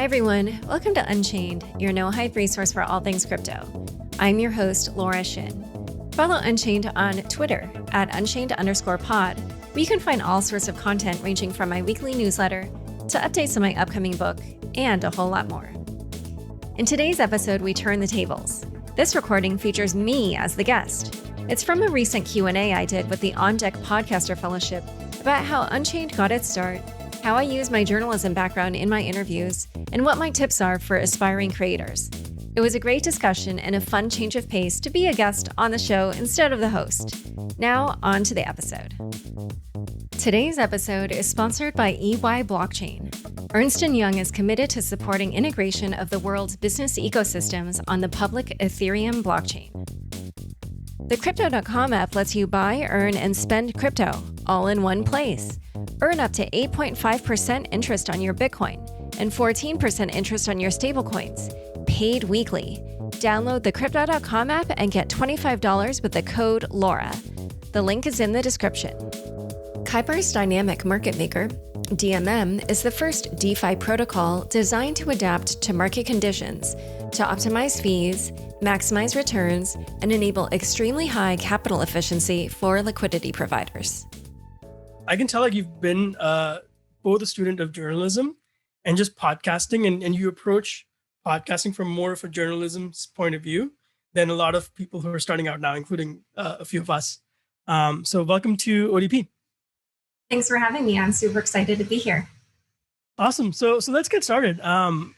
Hi, everyone. Welcome to Unchained, your no-hype resource for all things crypto. I'm your host, Laura Shin. Follow Unchained on Twitter at Unchained_pod, where you can find all sorts of content ranging from my weekly newsletter to updates on my upcoming book and a whole lot more. In today's episode, we turn the tables. This recording features me as the guest. It's from a recent Q&A I did with the On Deck Podcaster Fellowship about how Unchained got its start, how I use my journalism background in my interviews, and what my tips are for aspiring creators. It was a great discussion and a fun change of pace to be a guest on the show instead of the host. Now, on to the episode. Today's episode is sponsored by EY Blockchain. Ernst & Young is committed to supporting integration of the world's business ecosystems on the public Ethereum blockchain. The Crypto.com app lets you buy, earn, and spend crypto all in one place. Earn up to 8.5% interest on your Bitcoin and 14% interest on your stablecoins, paid weekly. Download the Crypto.com app and get $25 with the code LAURA. The link is in the description. Kuiper's Dynamic Market Maker, DMM, is the first DeFi protocol designed to adapt to market conditions to optimize fees, maximize returns, and enable extremely high capital efficiency for liquidity providers. I can tell you've been both a student of journalism and just podcasting, and you approach podcasting from more of a journalism's point of view than a lot of people who are starting out now, including a few of us. So welcome to ODP. Thanks for having me. I'm super excited to be here. Awesome. So let's get started. One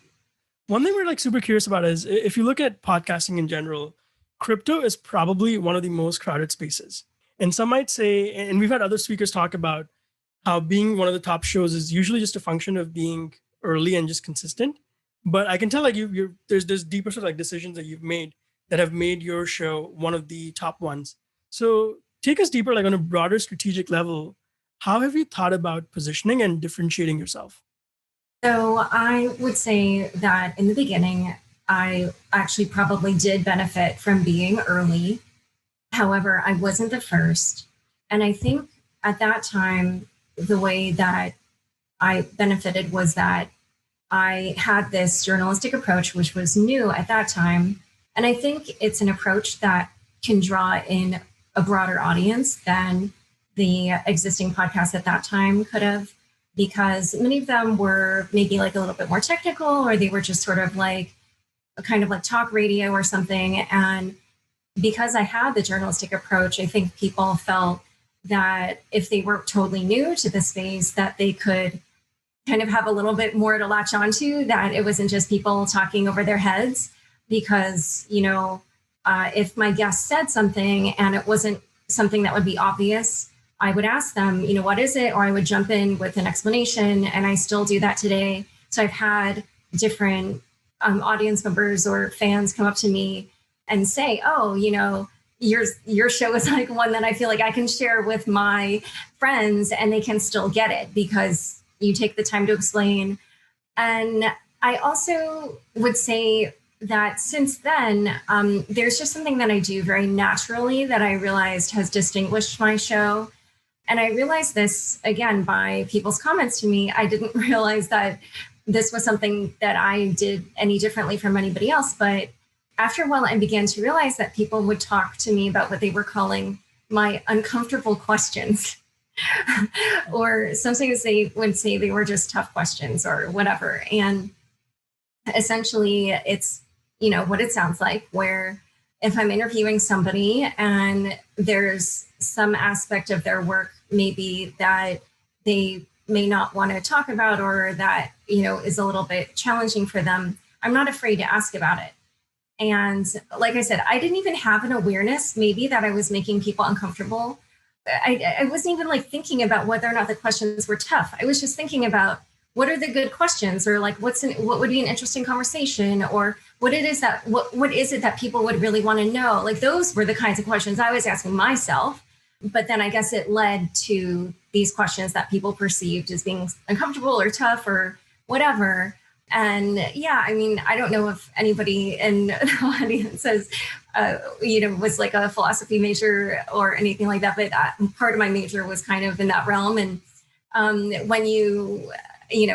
thing we're super curious about is if you look at podcasting in general, crypto is probably one of the most crowded spaces. And some might say, and we've had other speakers talk about how being one of the top shows is usually just a function of being early and just consistent. But I can tell there's deeper sort of decisions that you've made that have made your show one of the top ones. So take us deeper, on a broader strategic level. How have you thought about positioning and differentiating yourself? So I would say that in the beginning, I actually probably did benefit from being early. However, I wasn't the first. And I think at that time, the way that I benefited was that I had this journalistic approach, which was new at that time. And I think it's an approach that can draw in a broader audience than the existing podcasts at that time could have, because many of them were maybe a little bit more technical, or they were just sort of kind of talk radio or something. And because I had the journalistic approach, I think people felt that if they were totally new to the space, that they could kind of have a little bit more to latch onto, that it wasn't just people talking over their heads. Because, if my guest said something and it wasn't something that would be obvious, I would ask them, what is it? Or I would jump in with an explanation, and I still do that today. So I've had different audience members or fans come up to me and say, oh, your show is one that I feel I can share with my friends and they can still get it because you take the time to explain. And I also would say that since then, there's just something that I do very naturally that I realized has distinguished my show. And I realized this, again, by people's comments to me. I didn't realize that this was something that I did any differently from anybody else. But after a while, I began to realize that people would talk to me about what they were calling my uncomfortable questions. Or sometimes they would say they were just tough questions or whatever. And essentially, it's, what it sounds like, where if I'm interviewing somebody and there's some aspect of their work maybe that they may not want to talk about, or that, is a little bit challenging for them, I'm not afraid to ask about it. And like I said, I didn't even have an awareness maybe that I was making people uncomfortable. I wasn't even thinking about whether or not the questions were tough. I was just thinking about what are the good questions, or what would be an interesting conversation, or what is it that people would really want to know? Those were the kinds of questions I was asking myself. But then I guess it led to these questions that people perceived as being uncomfortable or tough or whatever. And yeah, I don't know if anybody in the audience was a philosophy major or anything like that, but part of my major was kind of in that realm. And when you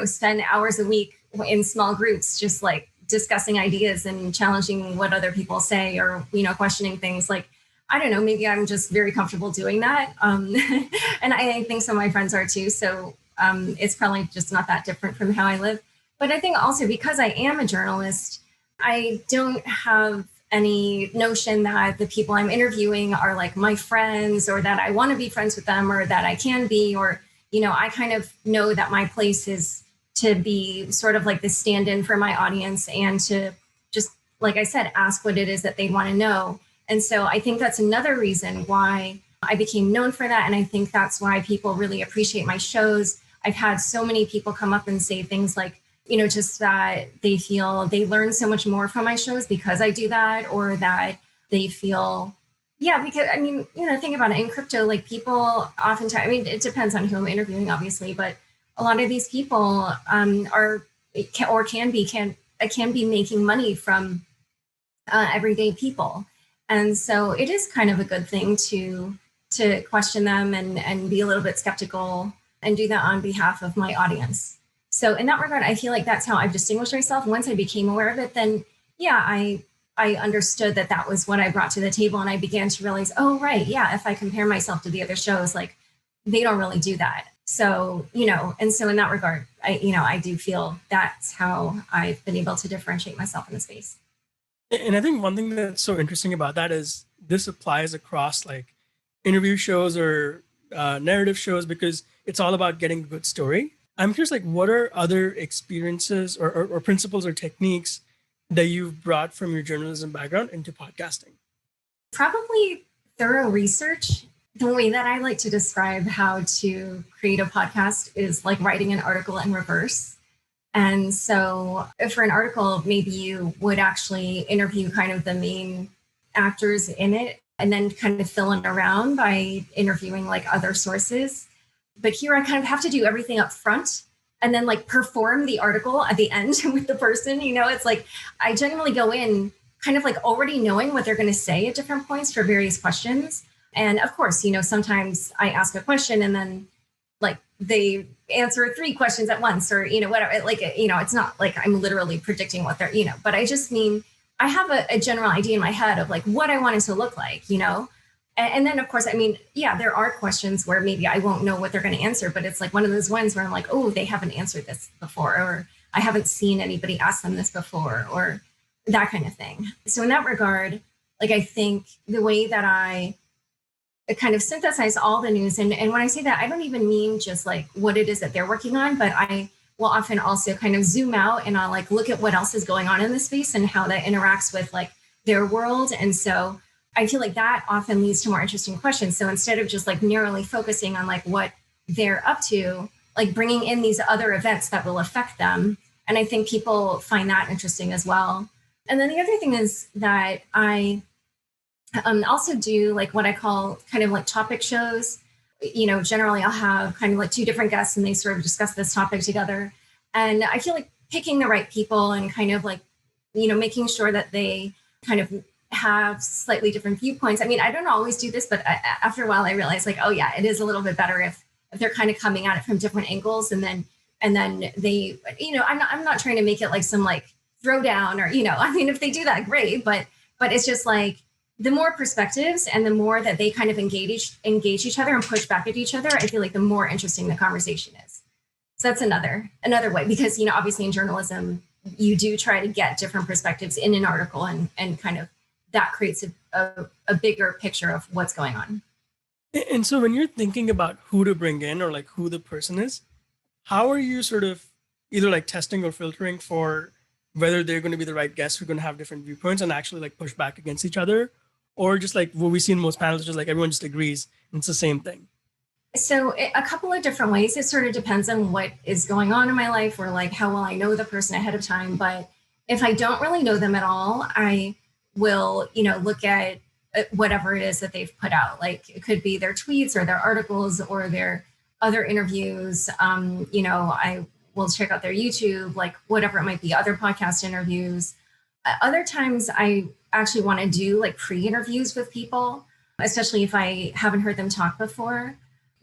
spend hours a week in small groups, just like discussing ideas and challenging what other people say, or, questioning things. Like, I don't know, maybe I'm just very comfortable doing that. And I think some of my friends are too. So it's probably just not that different from how I live. But I think also because I am a journalist, I don't have any notion that the people I'm interviewing are like my friends, or that I want to be friends with them, or that I can be, or, I kind of know that my place is to be sort of like the stand-in for my audience, and to just, like I said, ask what it is that they want to know. And so I think that's another reason why I became known for that. And I think that's why people really appreciate my shows. I've had so many people come up and say things like, just that they feel they learn so much more from my shows because I do that, or that they feel, yeah, because think about it, in crypto, like people oftentimes, it depends on who I'm interviewing, obviously, but a lot of these people can be making money from everyday people. And so it is kind of a good thing to question them and be a little bit skeptical, and do that on behalf of my audience. So in that regard, I feel like that's how I've distinguished myself. Once I became aware of it, then yeah, I understood that was what I brought to the table. And I began to realize, oh, right, yeah, if I compare myself to the other shows, like they don't really do that. So, and so in that regard, I do feel that's how I've been able to differentiate myself in the space. And I think one thing that's so interesting about that is this applies across like interview shows or narrative shows, because it's all about getting a good story. I'm curious, like, what are other experiences or principles or techniques that you've brought from your journalism background into podcasting? Probably thorough research. The way that I like to describe how to create a podcast is like writing an article in reverse. And so for an article, maybe you would actually interview kind of the main actors in it, and then kind of fill in around by interviewing like other sources. But here I kind of have to do everything up front, and then like perform the article at the end with the person. It's like I generally go in kind of like already knowing what they're going to say at different points for various questions. And of course, sometimes I ask a question and then like they answer 3 questions at once, or, whatever. Like, it's not like I'm literally predicting what they're, but I just mean, I have a general idea in my head of like what I want it to look like, And then, of course, there are questions where maybe I won't know what they're going to answer, but it's like one of those ones where I'm like, oh, they haven't answered this before, or I haven't seen anybody ask them this before, or that kind of thing. So in that regard, like, I think the way that I kind of synthesize all the news, and when I say that, I don't even mean just like what it is that they're working on, but I will often also kind of zoom out and I'll like look at what else is going on in the space and how that interacts with like their world. And so I feel like that often leads to more interesting questions. So instead of just like narrowly focusing on like what they're up to, like bringing in these other events that will affect them. And I think people find that interesting as well. And then the other thing is that I also do like what I call kind of like topic shows. Generally I'll have kind of like 2 different guests and they sort of discuss this topic together. And I feel like picking the right people and kind of like, making sure that they kind of have slightly different viewpoints. I don't always do this, but after a while I realized like, oh yeah, it is a little bit better if they're kind of coming at it from different angles. And then they, I'm not trying to make it like some like throwdown or, if they do that, great. But it's just like, the more perspectives and the more that they kind of engage each other and push back at each other, I feel like the more interesting the conversation is. So that's another way, because, obviously in journalism, you do try to get different perspectives in an article, and kind of that creates a bigger picture of what's going on. And so when you're thinking about who to bring in or like who the person is, how are you sort of either like testing or filtering for whether they're going to be the right guests who are going to have different viewpoints and actually like push back against each other? Or just like what we see in most panels, just like everyone just agrees and it's the same thing? So a couple of different ways. It sort of depends on what is going on in my life, or like how well I know the person ahead of time. But if I don't really know them at all, I will, look at whatever it is that they've put out. Like it could be their tweets or their articles or their other interviews. I will check out their YouTube, like whatever it might be, other podcast interviews. Other times I actually want to do like pre-interviews with people, especially if I haven't heard them talk before.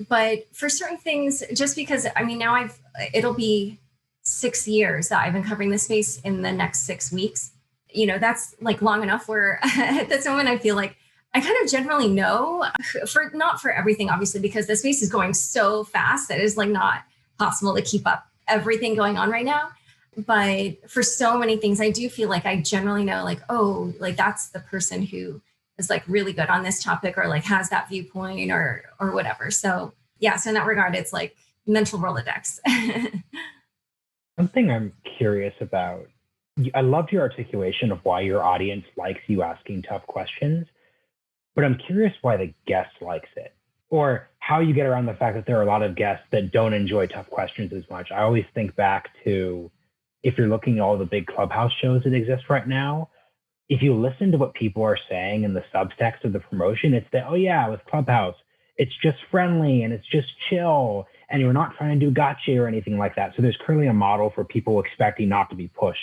But for certain things, just because, now it'll be 6 years that I've been covering this space in the next 6 weeks. That's like long enough where at this moment I feel like I kind of generally know, for not for everything, obviously, because the space is going so fast that it's like not possible to keep up everything going on right now. But for so many things, I do feel like I generally know, like, oh, like that's the person who is like really good on this topic, or like has that viewpoint, or whatever. So yeah, so in that regard, it's like mental Rolodex. Something I'm curious about. I loved your articulation of why your audience likes you asking tough questions, but I'm curious why the guest likes it, or how you get around the fact that there are a lot of guests that don't enjoy tough questions as much. I always think back to, if you're looking at all the big Clubhouse shows that exist right now, if you listen to what people are saying in the subtext of the promotion, it's that, oh yeah, with Clubhouse, it's just friendly and it's just chill and you're not trying to do gotcha or anything like that. So there's clearly a model for people expecting not to be pushed.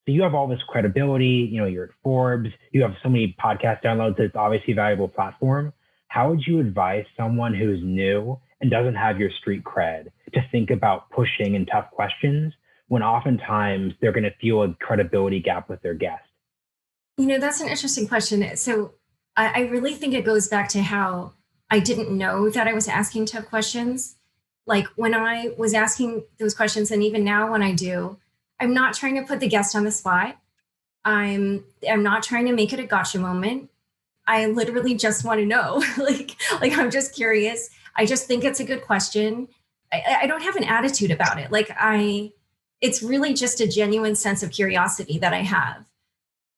So you have all this credibility, you're at Forbes, you have so many podcast downloads, it's obviously a valuable platform. How would you advise someone who's new and doesn't have your street cred to think about pushing and tough questions when oftentimes they're going to feel a credibility gap with their guest? That's an interesting question. So I really think it goes back to how I didn't know that I was asking tough questions. Like when I was asking those questions, and even now when I do, I'm not trying to put the guest on the spot. I'm not trying to make it a gotcha moment. I literally just want to know. like I'm just curious. I just think it's a good question. I don't have an attitude about it. It's really just a genuine sense of curiosity that I have.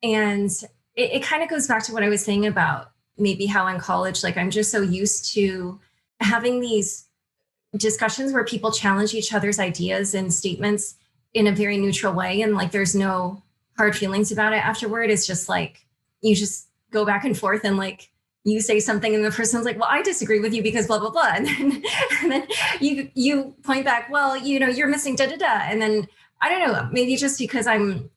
And it kind of goes back to what I was saying about maybe how in college, like I'm just so used to having these discussions where people challenge each other's ideas and statements in a very neutral way. And like, there's no hard feelings about it afterward. It's just like, you just go back and forth and like, you say something and the person's like, well, I disagree with you because blah, blah, blah. And then you point back, well, you're missing da, da, da. And then I don't know, maybe just because I'm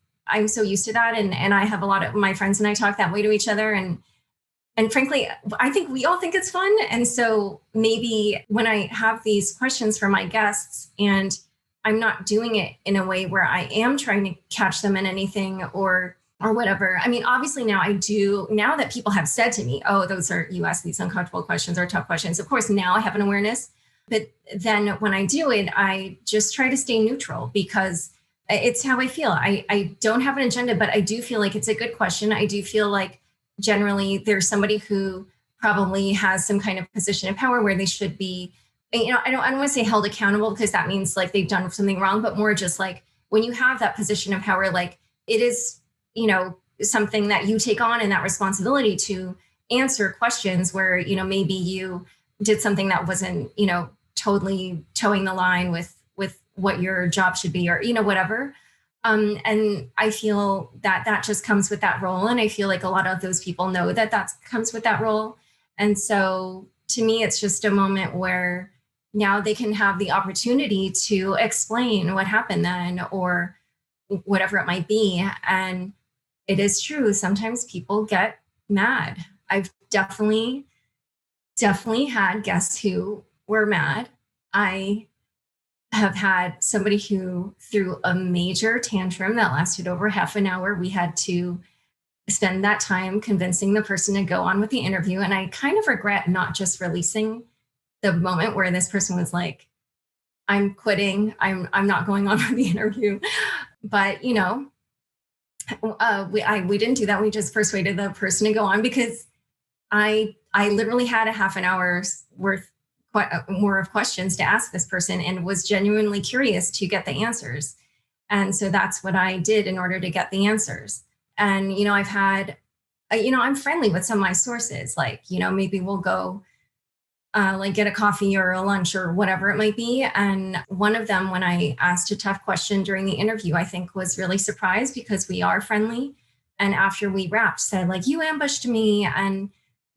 so used to that. And I have a lot of my friends and I talk that way to each other. And frankly, I think we all think it's fun. And so maybe when I have these questions for my guests and I'm not doing it in a way where I am trying to catch them in anything or whatever. I mean, obviously now that people have said to me, oh, you ask these uncomfortable questions or tough questions. Of course, now I have an awareness. But then when I do it, I just try to stay neutral because it's how I feel. I don't have an agenda, but I do feel like it's a good question. I do feel like generally there's somebody who probably has some kind of position of power where they should be, I don't want to say held accountable because that means like they've done something wrong, but more just like when you have that position of power, like it is, something that you take on and that responsibility to answer questions where, maybe you did something that wasn't, totally towing the line with what your job should be or, whatever. And I feel that just comes with that role. And I feel like a lot of those people know that comes with that role. And so to me, it's just a moment where now they can have the opportunity to explain what happened then or whatever it might be. And it is true. Sometimes people get mad. I've definitely had guests who were mad. I have had somebody who threw a major tantrum that lasted over half an hour. We had to spend that time convincing the person to go on with the interview. And I kind of regret not just releasing the moment where this person was like, I'm quitting. I'm not going on with the interview. But, we didn't do that. We just persuaded the person to go on because I literally had a half an hour's worth more of questions to ask this person and was genuinely curious to get the answers. And so that's what I did in order to get the answers. And, I've had, I'm friendly with some of my sources, like, maybe we'll go like get a coffee or a lunch or whatever it might be. And one of them, when I asked a tough question during the interview, I think was really surprised because we are friendly. And after we wrapped, said like, you ambushed me. And,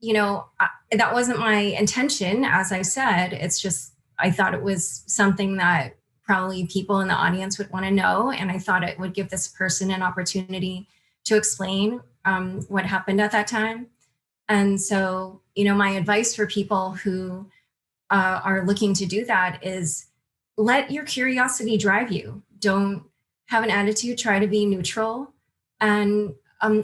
that wasn't my intention. As I said, it's just, I thought it was something that probably people in the audience would want to know. And I thought it would give this person an opportunity to explain what happened at that time. And so, my advice for people who are looking to do that is let your curiosity drive you. Don't have an attitude, try to be neutral. And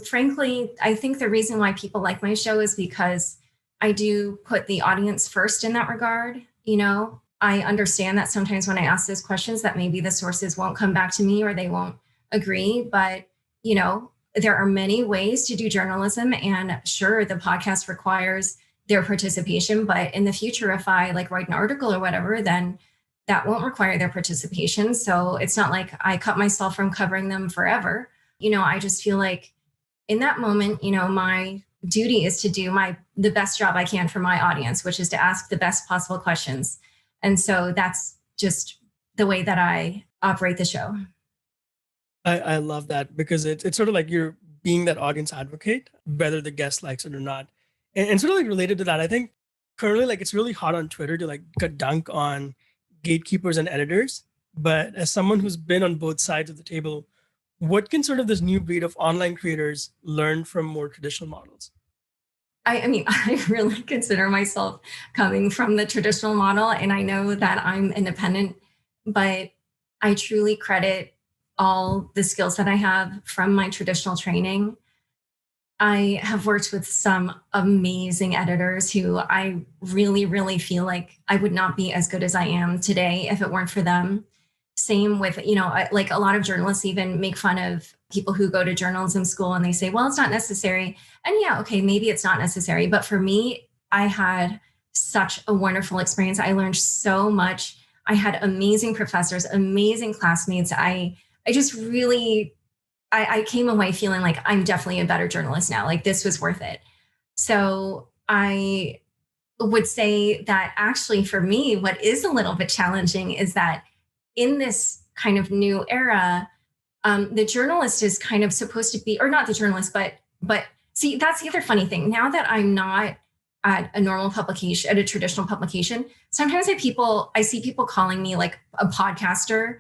frankly, I think the reason why people like my show is because I do put the audience first in that regard. I understand that sometimes when I ask those questions that maybe the sources won't come back to me or they won't agree, but there are many ways to do journalism, and sure, the podcast requires their participation, but in the future, if I write an article or whatever, then that won't require their participation. So it's not like I cut myself from covering them forever. I just feel like in that moment, my duty is to do the best job I can for my audience, which is to ask the best possible questions. And so that's just the way that I operate the show. I love that, because it's sort of like you're being that audience advocate, whether the guest likes it or not. And sort of related to that, I think currently it's really hot on Twitter to dunk on gatekeepers and editors. But as someone who's been on both sides of the table, what can sort of this new breed of online creators learn from more traditional models? I mean, I really consider myself coming from the traditional model, and I know that I'm independent, but I truly credit all the skills that I have from my traditional training. I have worked with some amazing editors who I really, really feel like I would not be as good as I am today if it weren't for them. Same with, like a lot of journalists even make fun of people who go to journalism school and they say, well, it's not necessary. And yeah, okay, maybe it's not necessary. But for me, I had such a wonderful experience. I learned so much. I had amazing professors, amazing classmates. I just really, I came away feeling like I'm definitely a better journalist now. Like this was worth it. So I would say that actually for me, what is a little bit challenging is that in this kind of new era, the journalist is kind of supposed to be, or not the journalist, but see, that's the other funny thing. Now that I'm not at a normal publication, at a traditional publication, sometimes I see people calling me like a podcaster,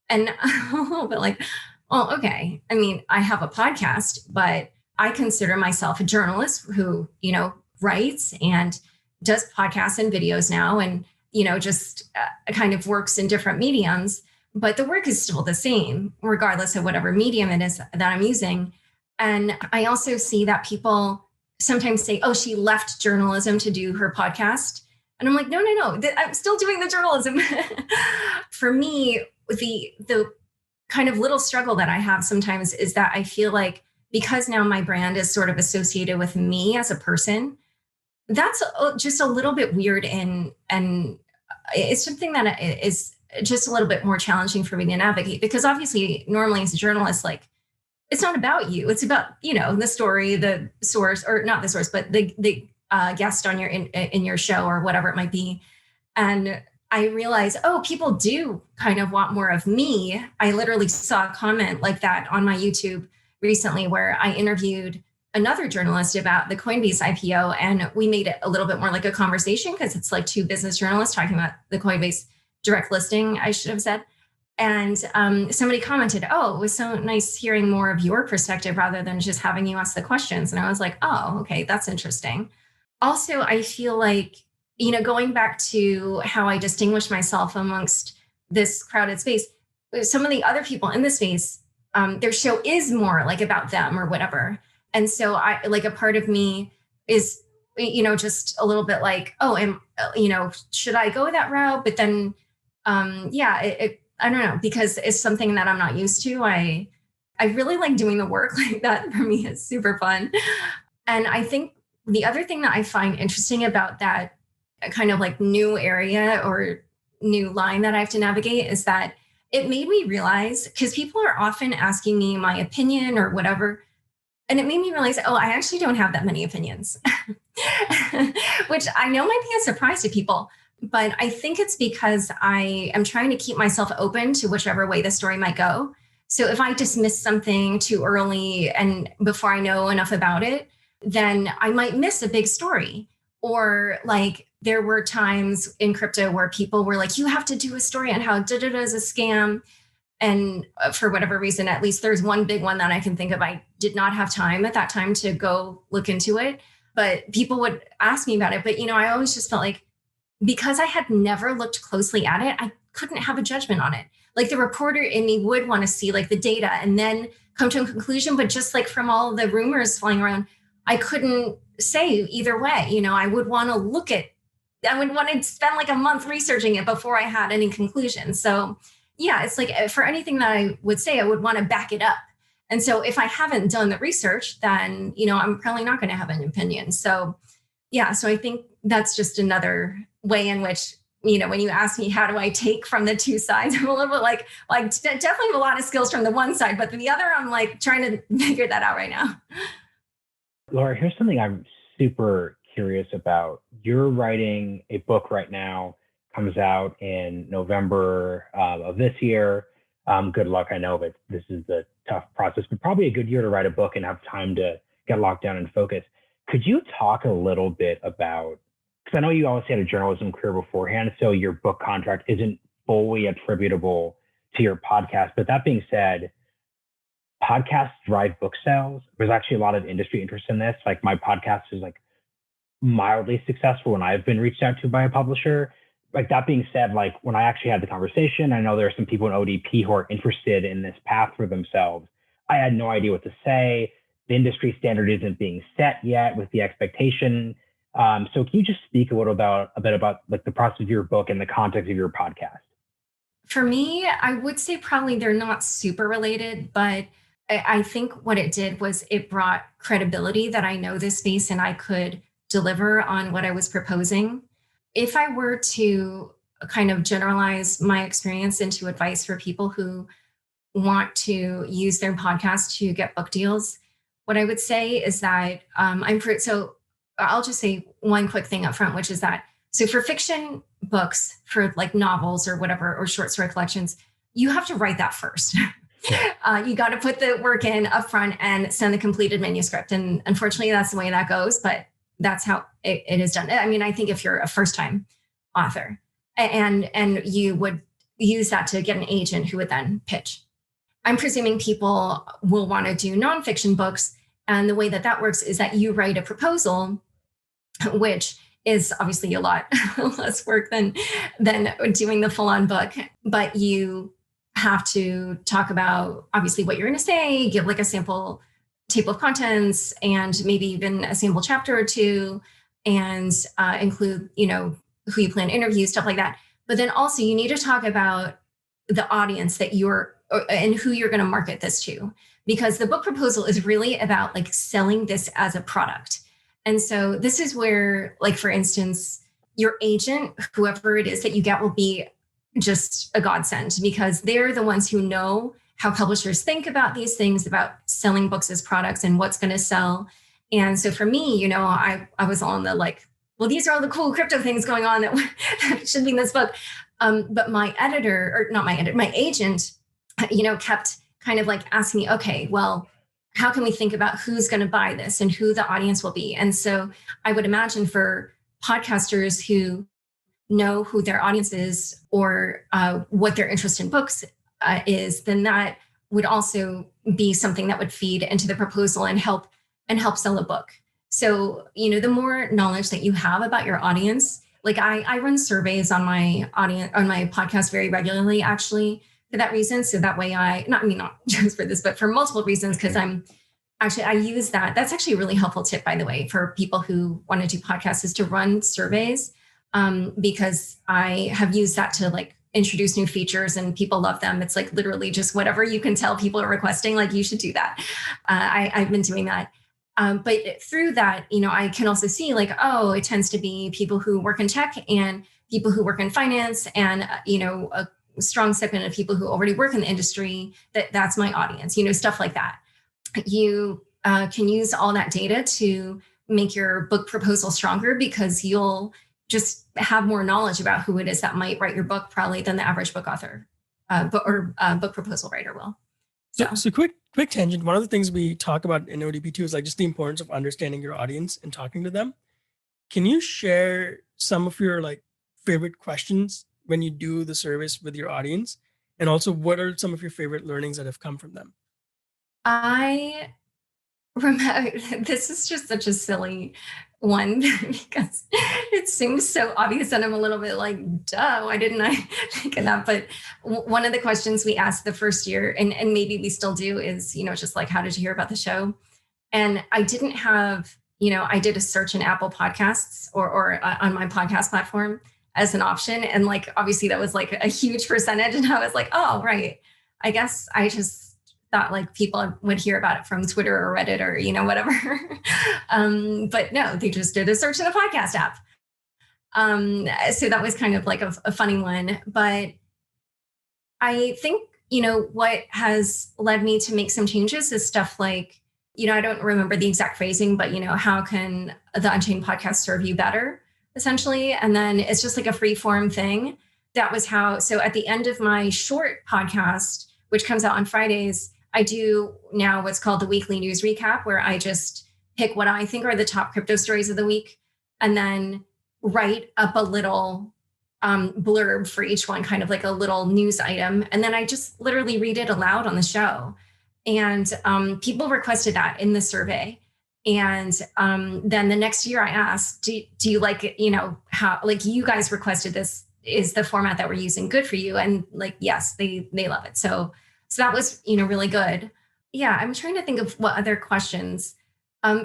and I'm a little bit like, oh, okay. I mean, I have a podcast, but I consider myself a journalist who, writes and does podcasts and videos now, and, just kind of works in different mediums, but the work is still the same, regardless of whatever medium it is that I'm using. And I also see that people sometimes say, oh, she left journalism to do her podcast. And I'm like, no, I'm still doing the journalism. For me, the kind of little struggle that I have sometimes is that I feel like because now my brand is sort of associated with me as a person, that's just a little bit weird. And it's something that is just a little bit more challenging for me to navigate, because obviously normally as a journalist, like it's not about you. It's about, the story, the source, or not the source, but the guest on in your show or whatever it might be. And I realized, people do kind of want more of me. I literally saw a comment like that on my YouTube recently where I interviewed another journalist about the Coinbase IPO, and we made it a little bit more like a conversation because it's like two business journalists talking about the Coinbase direct listing, I should have said. And somebody commented, oh, it was so nice hearing more of your perspective rather than just having you ask the questions. And I was like, oh, okay, that's interesting. Also, I feel like, going back to how I distinguish myself amongst this crowded space, some of the other people in this space, their show is more like about them or whatever. And so a part of me is, just a little bit like, oh, should I go that route? But then, I don't know, because it's something that I'm not used to. I really like doing the work. Like that for me is super fun. And I think the other thing that I find interesting about that kind of like new area or new line that I have to navigate is that it made me realize, because people are often asking me my opinion or whatever, and it made me realize, I actually don't have that many opinions, which I know might be a surprise to people. But I think it's because I am trying to keep myself open to whichever way the story might go. So if I dismiss something too early and before I know enough about it, then I might miss a big story. Or like there were times in crypto where people were like, you have to do a story on how da-da-da is a scam. And for whatever reason, at least there's one big one that I can think of. I did not have time at that time to go look into it, but people would ask me about it. But, I always just felt like, because I had never looked closely at it, I couldn't have a judgment on it. Like the reporter in me would want to see like the data and then come to a conclusion, but just like from all the rumors flying around, I couldn't say either way. I would want to I would want to spend like a month researching it before I had any conclusion. So yeah, it's like for anything that I would say, I would want to back it up. And so if I haven't done the research, then, I'm probably not going to have an opinion. So yeah, so I think that's just another way in which, when you ask me, how do I take from the two sides? I'm a little bit like definitely have a lot of skills from the one side, but the other, I'm like trying to figure that out right now. Laura, here's something I'm super curious about. You're writing a book right now, comes out in November of this year. Good luck. I know that this is the tough process, but probably a good year to write a book and have time to get locked down and focus. Could you talk a little bit about, because I know you always had a journalism career beforehand, so your book contract isn't fully attributable to your podcast. But that being said, podcasts drive book sales. There's actually a lot of industry interest in this. Like my podcast is like mildly successful when I've been reached out to by a publisher. Like that being said, like when I actually had the conversation, I know there are some people in ODP who are interested in this path for themselves. I had no idea what to say. The industry standard isn't being set yet with the expectation. So can you just speak a bit about like the process of your book and the context of your podcast? For me, I would say probably they're not super related, but I think what it did was it brought credibility that I know this space and I could deliver on what I was proposing. If I were to kind of generalize my experience into advice for people who want to use their podcast to get book deals, what I would say is that so I'll just say one quick thing up front, which is that so for fiction books, for like novels or whatever, or short story collections, you have to write that first. You got to put the work in up front and send the completed manuscript. And unfortunately, that's the way that goes, but that's how it is done. I mean, I think if you're a first time author and you would use that to get an agent who would then pitch. I'm presuming people will want to do nonfiction books. And the way that works is that you write a proposal, which is obviously a lot less work than doing the full on book. But you have to talk about obviously what you're going to say, give like a sample table of contents, and maybe even a sample chapter or two, and include, who you plan to interview, stuff like that. But then also you need to talk about the audience that and who you're going to market this to, because the book proposal is really about like selling this as a product. And so this is where, like, for instance, your agent, whoever it is that you get, will be just a godsend, because they're the ones who know how publishers think about these things, about selling books as products and what's going to sell. And so for me, I was on the like, well, these are all the cool crypto things going on that should be in this book. But my agent, kept kind of like asking me, okay, well, how can we think about who's going to buy this and who the audience will be? And so I would imagine for podcasters who know who their audience is, or what their interest in books is, then that would also be something that would feed into the proposal and help sell a book. So, the more knowledge that you have about your audience, like I run surveys on my audience, on my podcast very regularly, actually, for that reason. So that way not just for this, but for multiple reasons, because I use that. That's actually a really helpful tip, by the way, for people who want to do podcasts, is to run surveys, because I have used that to like introduce new features and people love them. It's like literally just whatever you can tell people are requesting, like you should do that. I've been doing that. But through that, I can also see like, oh, it tends to be people who work in tech and people who work in finance, and, a strong segment of people who already work in the industry, that's my audience, stuff like that. You can use all that data to make your book proposal stronger, because you'll just have more knowledge about who it is that might write your book, probably, than the average book author book proposal writer will. So quick tangent. One of the things we talk about in ODP2 is like just the importance of understanding your audience and talking to them. Can you share some of your like favorite questions when you do the service with your audience? And also, what are some of your favorite learnings that have come from them? I This is just such a silly one because it seems so obvious, and I'm a little bit like, duh, why didn't I think of that? But one of the questions we asked the first year, and maybe we still do, is, just like, how did you hear about the show? And I didn't have, I did a search in Apple Podcasts or on my podcast platform as an option. And like, obviously that was like a huge percentage. And I was like, oh, right. I guess I just thought like people would hear about it from Twitter or Reddit or, whatever. But no, they just did a search in a podcast app. So that was kind of like a funny one. But I think, what has led me to make some changes is stuff like, I don't remember the exact phrasing, but, how can the Unchained podcast serve you better, essentially? And then it's just like a free form thing. That was how, so at the end of my short podcast, which comes out on Fridays, I do now what's called the weekly news recap, where I just pick what I think are the top crypto stories of the week and then write up a little blurb for each one, kind of like a little news item. And then I just literally read it aloud on the show. And people requested that in the survey. And then the next year I asked, do you like it? How, like, you guys requested this, is the format that we're using good for you? And like, yes, they love it. So that was, really good. Yeah. I'm trying to think of what other questions.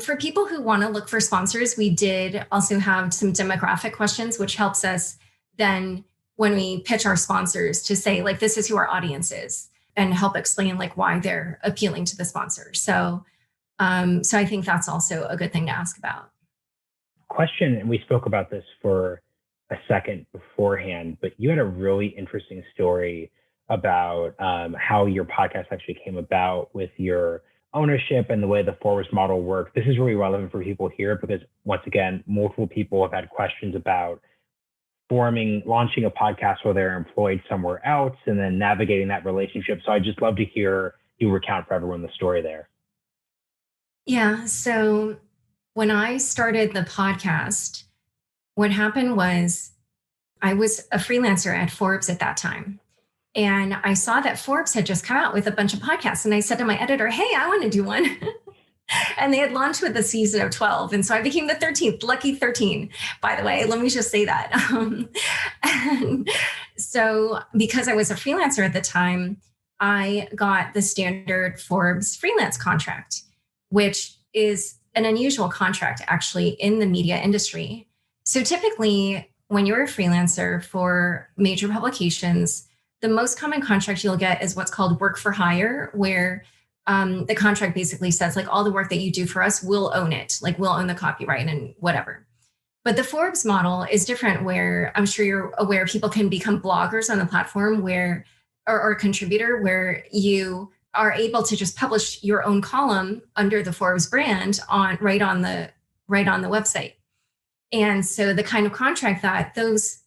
For people who want to look for sponsors, we did also have some demographic questions, which helps us then when we pitch our sponsors to say, like, this is who our audience is, and help explain like why they're appealing to the sponsor. So I think that's also a good thing to ask about. Question, and we spoke about this for a second beforehand, but you had a really interesting story about how your podcast actually came about with your ownership and the way the Forbes model works. This is really relevant for people here because, once again, multiple people have had questions about launching a podcast where they're employed somewhere else and then navigating that relationship. So I'd just love to hear you recount for everyone the story there. Yeah. So when I started the podcast, what happened was I was a freelancer at Forbes at that time. And I saw that Forbes had just come out with a bunch of podcasts. And I said to my editor, hey, I want to do one. And they had launched with a season of 12. And so I became the 13th, lucky 13, by the way. Let me just say that. And so because I was a freelancer at the time, I got the standard Forbes freelance contract, which is an unusual contract actually in the media industry. So typically when you're a freelancer for major publications, the most common contract you'll get is what's called work for hire, where the contract basically says like all the work that you do for us, we'll own it. Like we'll own the copyright and whatever. But the Forbes model is different, where I'm sure you're aware people can become bloggers on the platform where, or a contributor, where you are able to just publish your own column under the Forbes brand right on the website. And so the kind of contract that those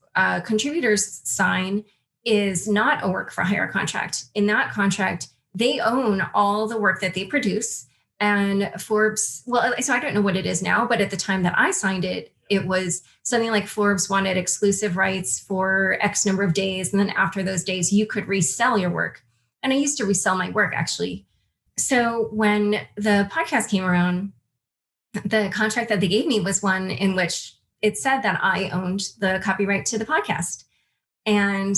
contributors sign is not a work for hire contract. In that contract, they own all the work that they produce. And Forbes, well, so I don't know what it is now, but at the time that I signed it, it was something like Forbes wanted exclusive rights for X number of days. And then after those days, you could resell your work. And I used to resell my work, actually. So when the podcast came around, the contract that they gave me was one in which it said that I owned the copyright to the podcast. And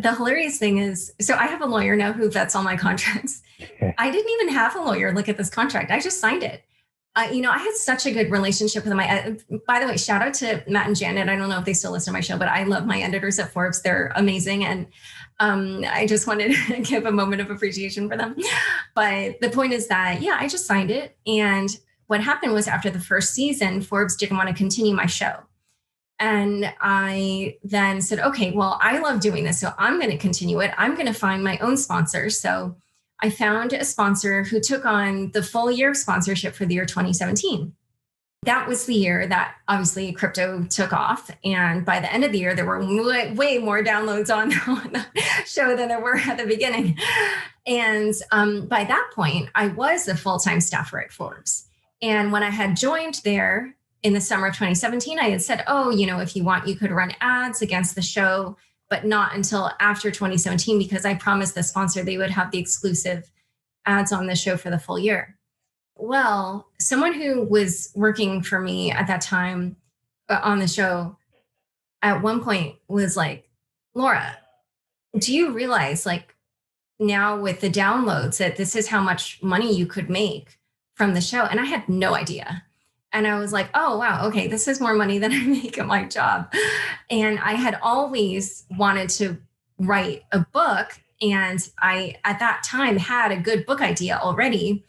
the hilarious thing is, so I have a lawyer now who vets all my contracts. I didn't even have a lawyer look at this contract. I just signed it. I had such a good relationship with my, by the way, shout out to Matt and Janet. I don't know if they still listen to my show, but I love my editors at Forbes. They're amazing. And I just wanted to give a moment of appreciation for them. But the point is that, yeah, I just signed it. And what happened was after the first season, Forbes didn't want to continue my show. And I then said, okay, well, I love doing this, so I'm going to continue it. I'm going to find my own sponsor. So I found a sponsor who took on the full year of sponsorship for the year 2017. That was the year that obviously crypto took off. And by the end of the year, there were way more downloads on the show than there were at the beginning. And by that point, I was a full-time staffer at Forbes. And when I had joined there, in the summer of 2017, I had said, oh, if you want, you could run ads against the show, but not until after 2017, because I promised the sponsor they would have the exclusive ads on the show for the full year. Well, someone who was working for me at that time on the show at one point was like, Laura, do you realize like now with the downloads that this is how much money you could make from the show? And I had no idea. And I was like, oh, wow, okay, this is more money than I make at my job. And I had always wanted to write a book. And I, at that time, had a good book idea already.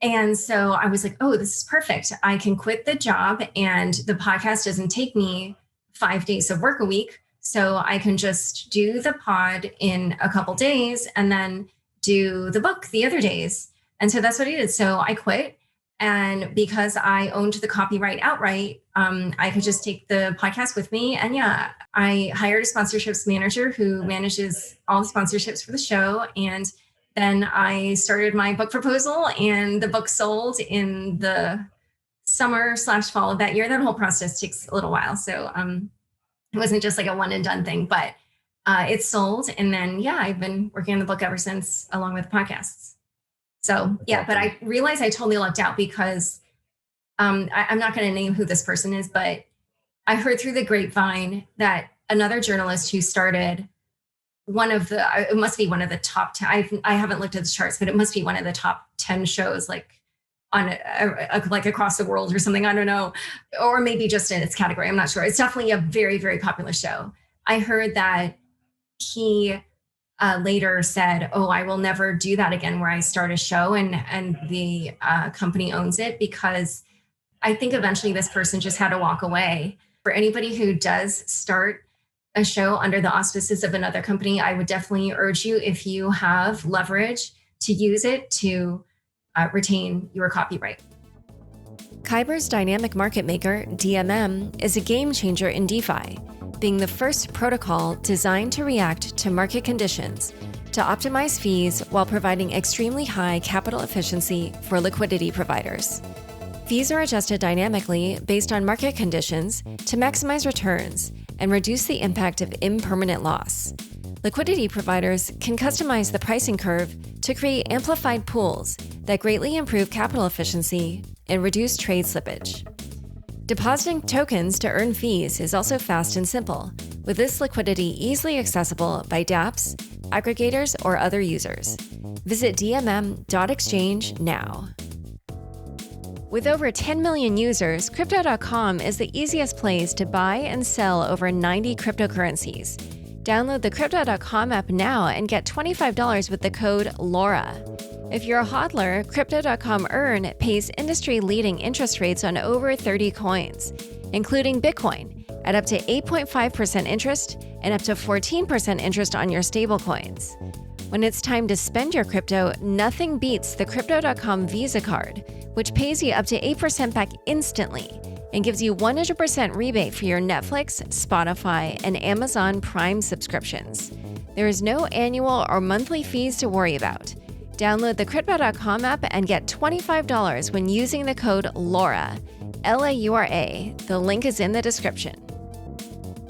And so I was like, oh, this is perfect. I can quit the job and the podcast doesn't take me 5 days of work a week. So I can just do the pod in a couple days and then do the book the other days. And so that's what I did. So I quit. And because I owned the copyright outright, I could just take the podcast with me. And yeah, I hired a sponsorships manager who manages all the sponsorships for the show. And then I started my book proposal and the book sold in the summer/fall of that year. That whole process takes a little while. So it wasn't just like a one and done thing, but it sold. And then, yeah, I've been working on the book ever since, along with podcasts. So yeah, but I realized I totally lucked out because I'm not going to name who this person is, but I heard through the grapevine that another journalist who started it must be one of the top 10. I haven't looked at the charts, but it must be one of the top 10 shows like on like across the world or something. I don't know. Or maybe just in its category. I'm not sure. It's definitely a very, very popular show. I heard that he later said, oh, I will never do that again where I start a show and the company owns it, because I think eventually this person just had to walk away. For anybody who does start a show under the auspices of another company, I would definitely urge you, if you have leverage, to use it to retain your copyright. Kyber's dynamic market maker, DMM, is a game changer in DeFi, being the first protocol designed to react to market conditions to optimize fees while providing extremely high capital efficiency for liquidity providers. Fees are adjusted dynamically based on market conditions to maximize returns and reduce the impact of impermanent loss. Liquidity providers can customize the pricing curve to create amplified pools that greatly improve capital efficiency and reduce trade slippage. Depositing tokens to earn fees is also fast and simple, with this liquidity easily accessible by dApps, aggregators, or other users. Visit dmm.exchange now. With over 10 million users, Crypto.com is the easiest place to buy and sell over 90 cryptocurrencies. Download the Crypto.com app now and get $25 with the code LAURA. If you're a hodler, Crypto.com Earn pays industry-leading interest rates on over 30 coins, including Bitcoin, at up to 8.5% interest and up to 14% interest on your stablecoins. When it's time to spend your crypto, nothing beats the Crypto.com Visa card, which pays you up to 8% back instantly and gives you 100% rebate for your Netflix, Spotify, and Amazon Prime subscriptions. There is no annual or monthly fees to worry about. Download the Crypto.com app and get $25 when using the code LAURA, LAURA. The link is in the description.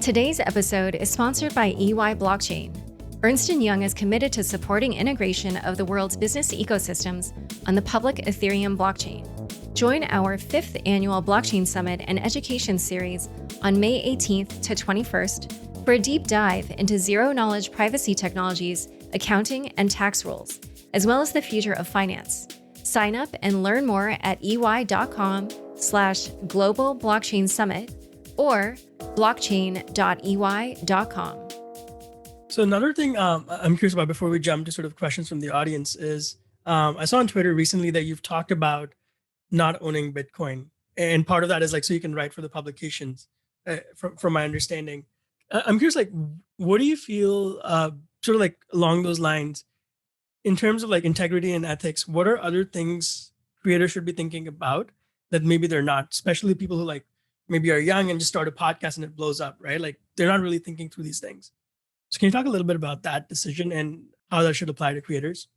Today's episode is sponsored by EY Blockchain. Ernst & Young is committed to supporting integration of the world's business ecosystems on the public Ethereum blockchain. Join our 5th annual Blockchain Summit and Education Series on May 18th to 21st for a deep dive into zero-knowledge privacy technologies, accounting, and tax rules, as well as the future of finance. Sign up and learn more at ey.com/global blockchain summit or blockchain.ey.com. So another thing I'm curious about before we jump to sort of questions from the audience is I saw on Twitter recently that you've talked about not owning Bitcoin. And part of that is like, so you can write for the publications, from my understanding. I'm curious, like, what do you feel sort of like along those lines in terms of like integrity and ethics? What are other things creators should be thinking about that maybe they're not, especially people who like maybe are young and just start a podcast and it blows up, right? Like they're not really thinking through these things. So can you talk a little bit about that decision and how that should apply to creators?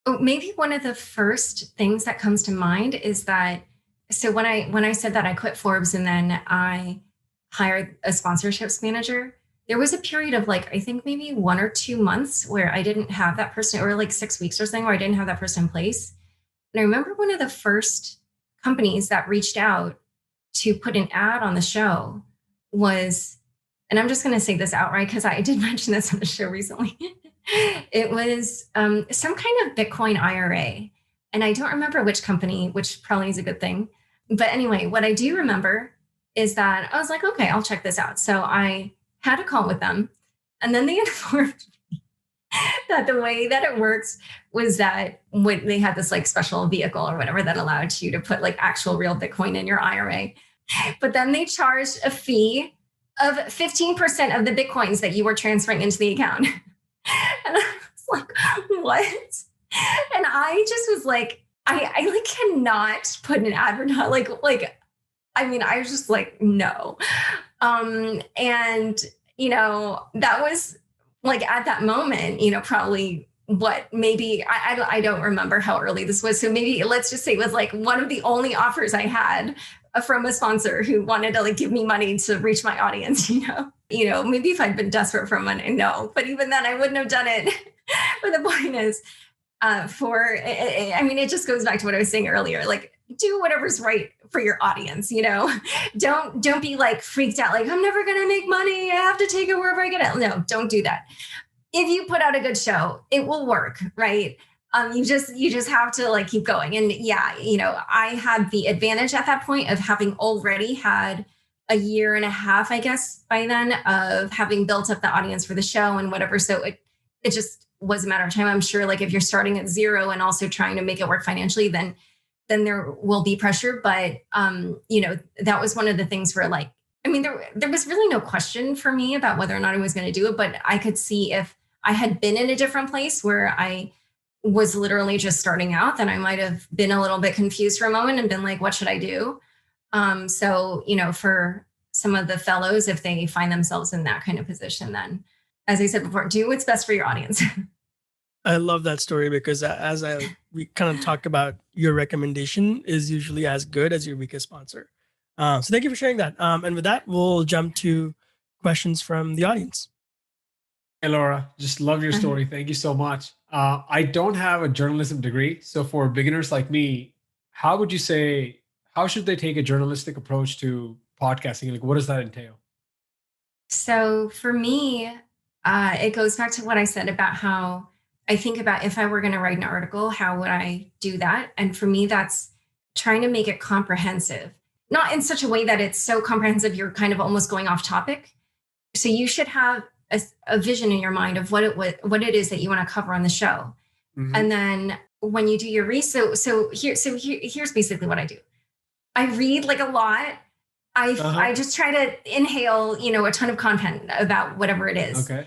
Oh, maybe one of the first things that comes to mind is that, so when I said that I quit Forbes and then I hired a sponsorships manager, there was a period of like, I think maybe 1 or 2 months where I didn't have that person, or like 6 weeks or something where I didn't have that person in place. And I remember one of the first companies that reached out to put an ad on the show was, and I'm just going to say this outright because I did mention this on the show recently. It was some kind of Bitcoin IRA. And I don't remember which company, which probably is a good thing. But anyway, what I do remember is that I was like, okay, I'll check this out. So I had a call with them. And then they informed me that the way that it works was that when they had this like special vehicle or whatever that allowed you to put like actual real Bitcoin in your IRA. But then they charged a fee of 15% of the Bitcoins that you were transferring into the account. And I was like, what? And I just was like, I like cannot put an advert I mean, I was just like, no. And, you know, that was like at that moment, you know, probably what maybe I don't remember how early this was. So maybe let's just say it was like one of the only offers I had from a sponsor who wanted to like give me money to reach my audience, you know, maybe if I'd been desperate for money, no, but even then I wouldn't have done it. But the point is, I mean, it just goes back to what I was saying earlier, like do whatever's right for your audience, you know, don't be like freaked out, like I'm never going to make money. I have to take it wherever I get it. No, don't do that. If you put out a good show, it will work, right? You just have to like keep going. And yeah, you know, I had the advantage at that point of having already had a year and a half, I guess, by then of having built up the audience for the show and whatever. So it just was a matter of time. I'm sure like if you're starting at zero and also trying to make it work financially, then there will be pressure. But, you know, that was one of the things where like, I mean, there was really no question for me about whether or not I was going to do it, but I could see if I had been in a different place where I was literally just starting out, then I might have been a little bit confused for a moment and been like, what should I do? So, you know, for some of the fellows, if they find themselves in that kind of position, then as I said before, do what's best for your audience. I love that story because we kind of talked about, your recommendation is usually as good as your weakest sponsor. So thank you for sharing that. And with that, we'll jump to questions from the audience. Hey, Laura, just love your story. Thank you so much. I don't have a journalism degree. So for beginners like me, how should they take a journalistic approach to podcasting? Like, what does that entail? So for me, it goes back to what I said about how I think about if I were going to write an article, how would I do that? And for me, that's trying to make it comprehensive, not in such a way that it's so comprehensive you're kind of almost going off topic. So you should have a vision in your mind of what it is that you want to cover on the show. Mm-hmm. And then when you do your research, here's basically what I do. I read like a lot. I just try to inhale, you know, a ton of content about whatever it is. Okay.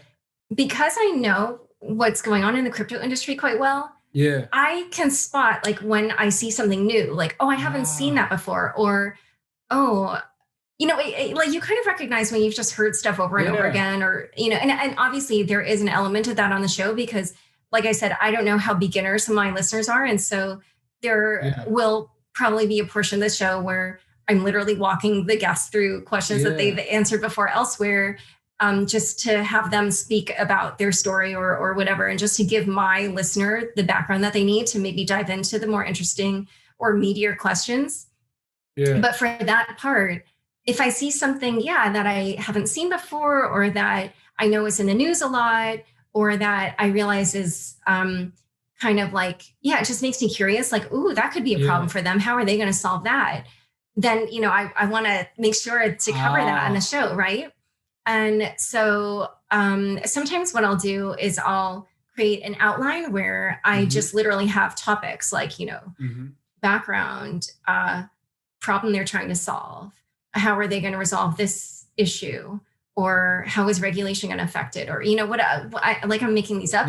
Because I know what's going on in the crypto industry quite well. Yeah. I can spot like when I see something new, like, oh, I haven't seen that before. Or, oh, you know, like you kind of recognize when you've just heard stuff over and over again, or, you know, and obviously there is an element of that on the show because like I said, I don't know how beginner some of my listeners are. And so there will probably be a portion of the show where I'm literally walking the guests through questions that they've answered before elsewhere, just to have them speak about their story or whatever, and just to give my listener the background that they need to maybe dive into the more interesting or meatier questions. Yeah. But for that part, if I see something, that I haven't seen before, or that I know is in the news a lot, or that I realize is kind of like, it just makes me curious, like, ooh, that could be a problem for them. How are they going to solve that? Then, you know, I want to make sure to cover that on the show, right? And so sometimes what I'll do is I'll create an outline where I just literally have topics like, you know, background, problem they're trying to solve. How are they going to resolve this issue? Or how is regulation going to affect it? Or, you know, I'm making these up,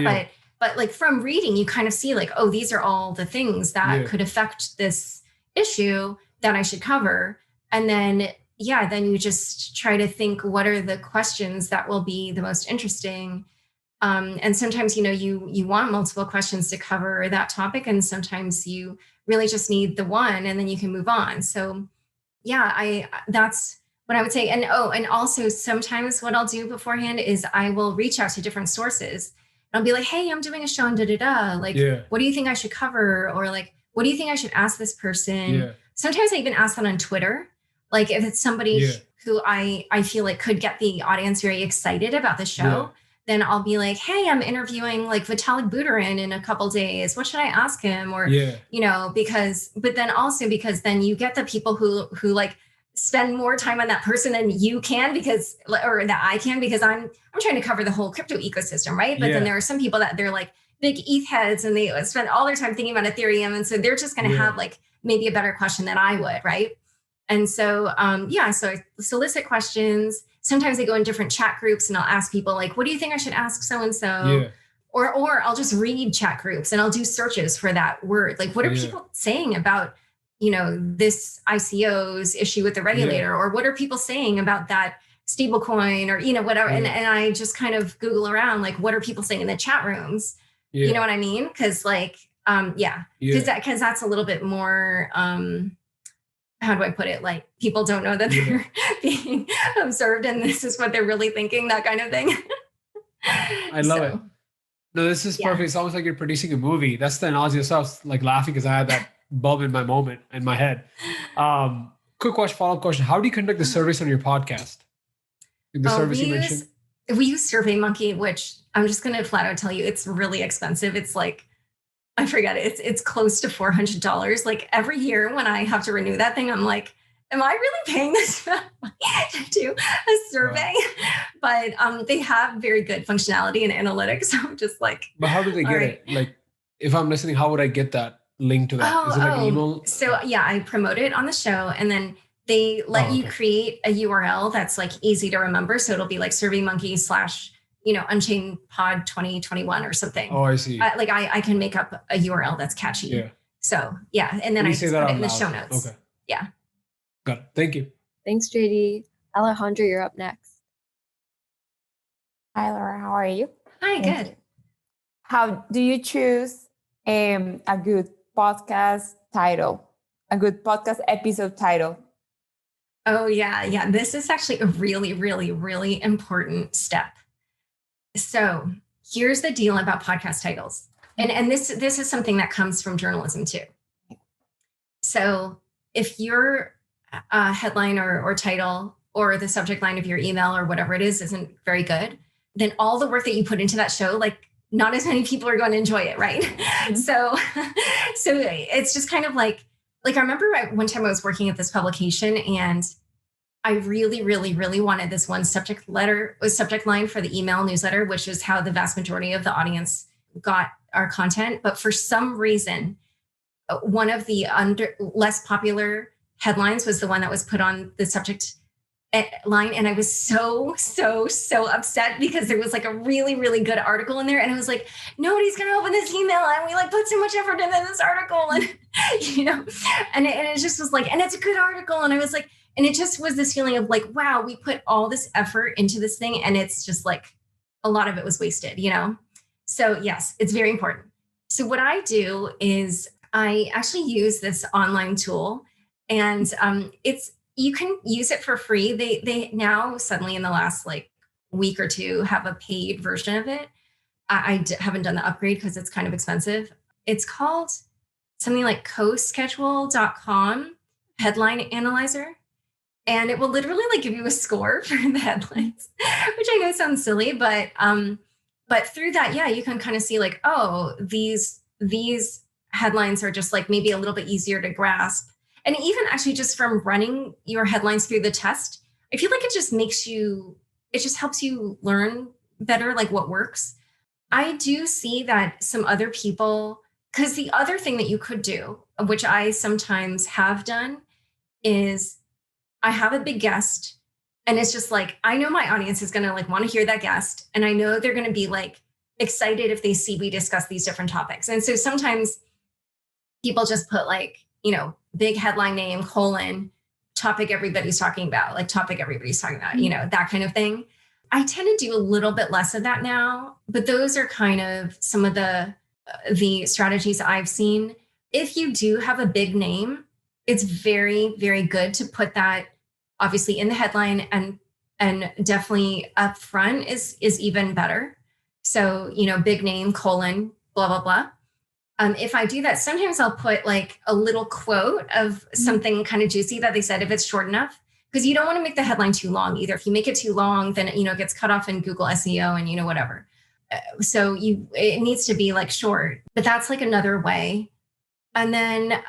but like from reading, you kind of see like, oh, these are all the things that could affect this issue that I should cover. And then, then you just try to think, what are the questions that will be the most interesting? And sometimes, you know, you want multiple questions to cover that topic. And sometimes you really just need the one and then you can move on. So that's what I would say. And also sometimes what I'll do beforehand is I will reach out to different sources. I'll be like, hey, I'm doing a show on like, what do you think I should cover? Or like, what do you think I should ask this person? Yeah. Sometimes I even ask that on Twitter. Like if it's somebody who I feel like could get the audience very excited about the show, then I'll be like, hey, I'm interviewing like Vitalik Buterin in a couple days. What should I ask him? Or, you know, but then also because then you get the people who like spend more time on that person than you can or that I can, because I'm trying to cover the whole crypto ecosystem, right? But then there are some people that they're like big ETH heads and they spend all their time thinking about Ethereum. And so they're just going to have like maybe a better question than I would, right? And so, so I solicit questions. Sometimes I go in different chat groups and I'll ask people like, what do you think I should ask so-and-so? Or I'll just read chat groups and I'll do searches for that word. Like, what are people saying about, you know, this ICO's issue with the regulator, or what are people saying about that stable coin, or, you know, whatever. And I just kind of Google around, like, what are people saying in the chat rooms? You know what I mean? Cause like, cause that's a little bit more, how do I put it? Like people don't know that they're being observed and this is what they're really thinking, that kind of thing. I love it. No, this is perfect. It's almost like you're producing a movie. That's the analogy. So I was like laughing because I had that bulb in my head. Quick question, follow-up question. How do you conduct the surveys on your podcast? Like the service you mentioned? We use SurveyMonkey, which I'm just going to flat out tell you, it's really expensive. It's like, I forget it. It's close to $400. Like every year when I have to renew that thing, I'm like, am I really paying this to do a survey? Wow. But they have very good functionality and analytics. So I'm just like, but how do they get it? Like if I'm listening, how would I get that link to that? Is it like an email? So yeah, I promote it on the show and then they let you create a URL that's like easy to remember. So it'll be like SurveyMonkey / Unchained Pod 2021 or something. Oh, I see. I can make up a URL that's catchy. Yeah. So yeah. And then I just put it in the show notes. Okay. Yeah. Got it. Thank you. Thanks, JD. Alejandra, you're up next. Hi, Laura. How are you? Hi, good. How do you choose a good podcast title, a good podcast episode title? Oh, yeah. Yeah. This is actually a really, really, really important step. So here's the deal about podcast titles. And this is something that comes from journalism too. So if your headline or title or the subject line of your email or whatever it is isn't very good, then all the work that you put into that show, like not as many people are going to enjoy it, right? Mm-hmm. So it's just kind of like I remember one time I was working at this publication and I really, really, really wanted this one subject line for the email newsletter, which is how the vast majority of the audience got our content. But for some reason, one of the less popular headlines was the one that was put on the subject line. And I was so upset because there was like a really, really good article in there. And I was like, nobody's going to open this email. And we like put so much effort into this article. And, and it just was like, and it's a good article. And I was like, and it just was this feeling of like, wow, we put all this effort into this thing. And it's just like a lot of it was wasted, So yes, it's very important. So what I do is I actually use this online tool and you can use it for free. They now suddenly in the last like week or two have a paid version of it. I haven't done the upgrade because it's kind of expensive. It's called something like coschedule.com headline analyzer. And it will literally like give you a score for the headlines, which I know sounds silly, but through that, yeah, you can kind of see like, oh, these headlines are just like maybe a little bit easier to grasp. And even actually just from running your headlines through the test, I feel like it just helps you learn better, like what works. I do see that some other people, because the other thing that you could do, which I sometimes have done, is I have a big guest and it's just like, I know my audience is going to like want to hear that guest. And I know they're going to be like excited if they see we discuss these different topics. And so sometimes people just put like, big headline name, : topic everybody's talking about, that kind of thing. I tend to do a little bit less of that now, but those are kind of some of the strategies I've seen. If you do have a big name, it's very, very good to put that obviously in the headline and definitely up front is even better. So, big name, : blah, blah, blah. If I do that, sometimes I'll put like a little quote of something kind of juicy that they said, if it's short enough, because you don't want to make the headline too long either. If you make it too long, then it gets cut off in Google SEO and whatever. So it needs to be like short, but that's like another way. And then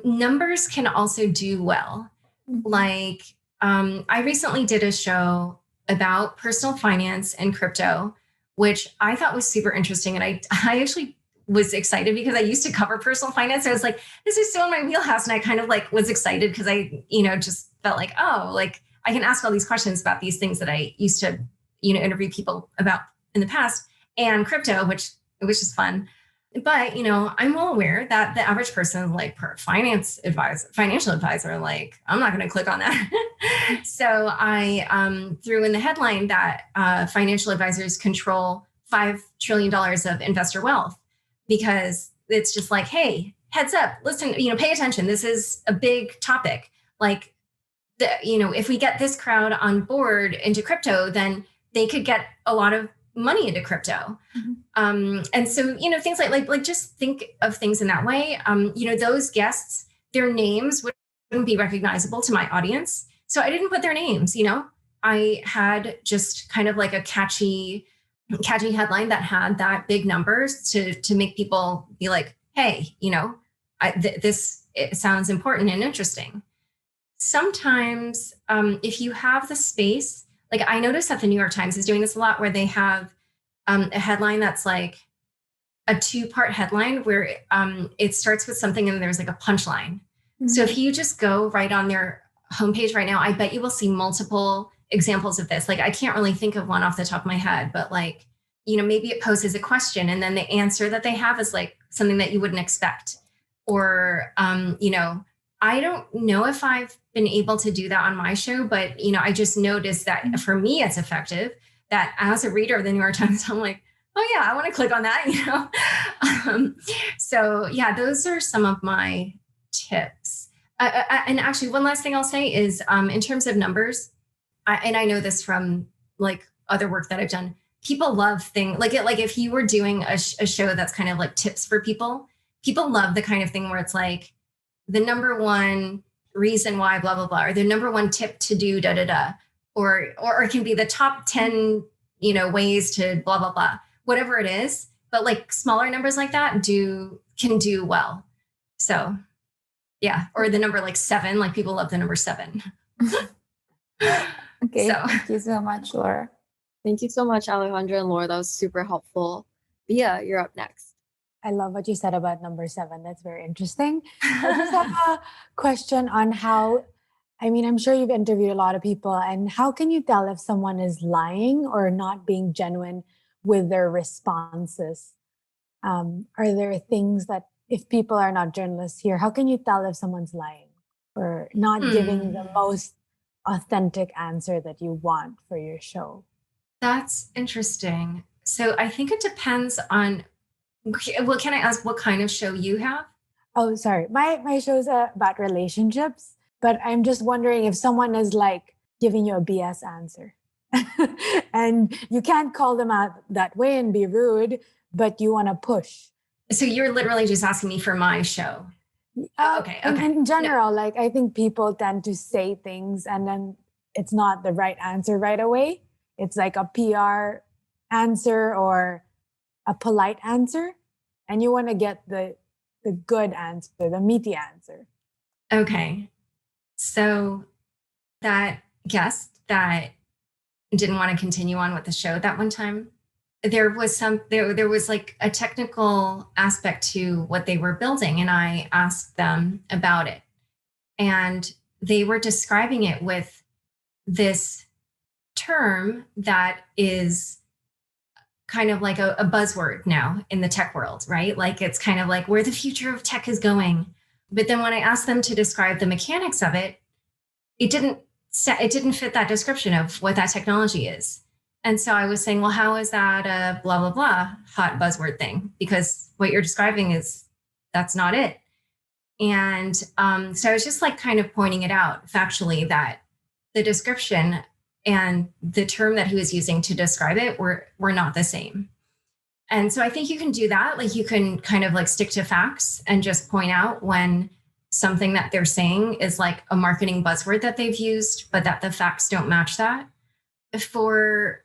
numbers can also do well. Like I recently did a show about personal finance and crypto, which I thought was super interesting. And I actually was excited because I used to cover personal finance. So I was like, this is so in my wheelhouse. And I kind of like was excited because I, just felt like, oh, like I can ask all these questions about these things that I used to, interview people about in the past, and crypto, which it was just fun. But, I'm well aware that the average person, like per financial advisor, like, I'm not going to click on that. So I threw in the headline that financial advisors control $5 trillion of investor wealth, because it's just like, hey, heads up, listen, pay attention. This is a big topic. Like, if we get this crowd on board into crypto, then they could get a lot of money into crypto. And so, things like just think of things in that way. Those guests, their names wouldn't be recognizable to my audience. So I didn't put their names, I had just kind of like a catchy headline that had that big numbers to make people be like, hey, this it sounds important and interesting. Sometimes if you have the space, like I noticed that the New York Times is doing this a lot, where they have a headline that's like a 2-part headline where it starts with something and there's like a punchline. So if you just go right on their homepage right now, I bet you will see multiple examples of this. Like I can't really think of one off the top of my head, but like, maybe it poses a question and then the answer that they have is like something that you wouldn't expect. Or, I don't know if I've been able to do that on my show, but, I just noticed that for me, it's effective, that as a reader of the New York Times, I'm like, oh yeah, I want to click on that, So yeah, those are some of my tips. And actually one last thing I'll say is in terms of numbers, and I know this from like other work that I've done, people love things like if you were doing a show that's kind of like tips for people love the kind of thing where it's like the number one reason why blah, blah, blah, or the number one tip to do da, da, da, or it can be the top 10, ways to blah, blah, blah, whatever it is. But like smaller numbers like that can do well. So yeah. Or the number like 7, like people love the number 7. Okay. So. Thank you so much, Laura. Thank you so much, Alejandra and Laura. That was super helpful. Bia, you're up next. I love what you said about number 7. That's very interesting. I just have a question on how, I'm sure you've interviewed a lot of people, and how can you tell if someone is lying or not being genuine with their responses? Are there things that, if people are not journalists here, how can you tell if someone's lying or not giving the most authentic answer that you want for your show? That's interesting. So I think it depends on, well, can I ask what kind of show you have? Oh, sorry. My show's about relationships, but I'm just wondering if someone is like giving you a BS answer and you can't call them out that way and be rude, but you want to push. So you're literally just asking me for my show. Okay. In general, like I think people tend to say things and then it's not the right answer right away. It's like a PR answer or a polite answer, and you want to get the good answer, the meaty answer. Okay. So that guest that didn't want to continue on with the show that one time, there was like a technical aspect to what they were building, and I asked them about it. And they were describing it with this term that is kind of like a buzzword now in the tech world, right? Like it's kind of like where the future of tech is going. But then when I asked them to describe the mechanics of it, it didn't fit that description of what that technology is. And so I was saying, well, how is that a blah, blah, blah hot buzzword thing? Because what you're describing that's not it. And so I was just like kind of pointing it out factually that the description and the term that he was using to describe it were not the same. And so I think you can do that. Like you can kind of like stick to facts and just point out when something that they're saying is like a marketing buzzword that they've used, but that the facts don't match that. For